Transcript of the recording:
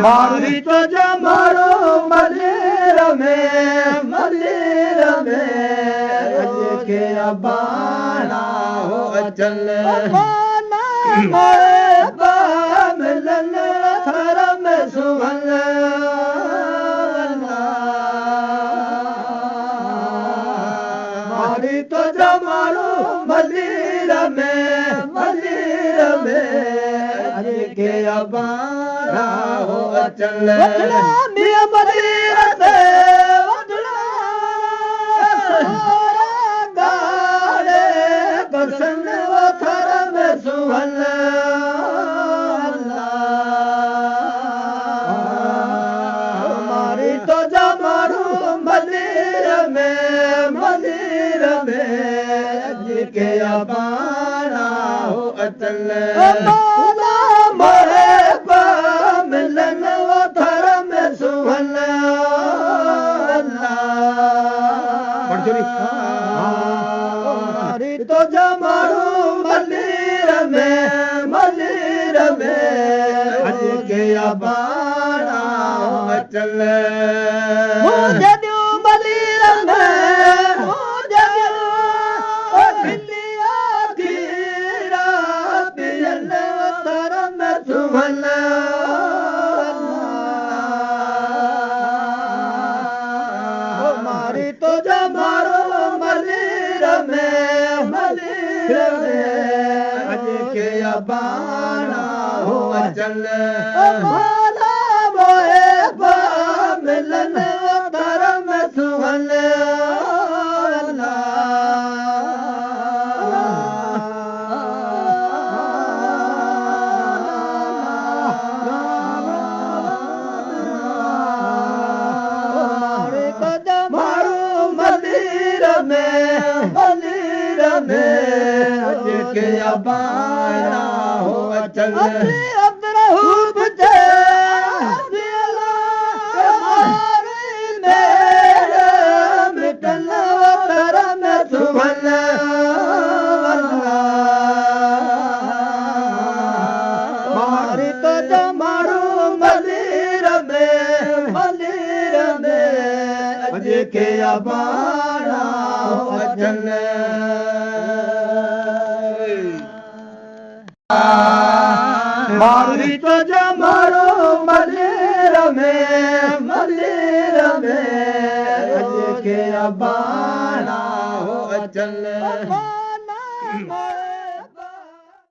मारी तो जमारो मलेर में अज के अबाना हो अचल मिलन थर में सुहल मारी तो जमारो मलेर में अज के अबाना हो अचल मिया मलेर ते बसन थर में सुहल मारी तो जमारू मदीर में अज के अबाना हो अचल मोरे मिलन थर में सुहल मारी तो जमारू मदीर में अज के अबाना हो अचल मुझे दियो मदीर में मुझे दियो खिलिया खीरा पियल थर में सुहल मारी तो जमारू मदीर में अज के अबाना हो अचल माला मोहे मिलन थर में सुहल मारू मदीर में अज के अबाना हो अचल अब्दुरऊफ मिटल थर में सुहल मारी तो जमारू मदीर में अज के अबाना हो अचल मारी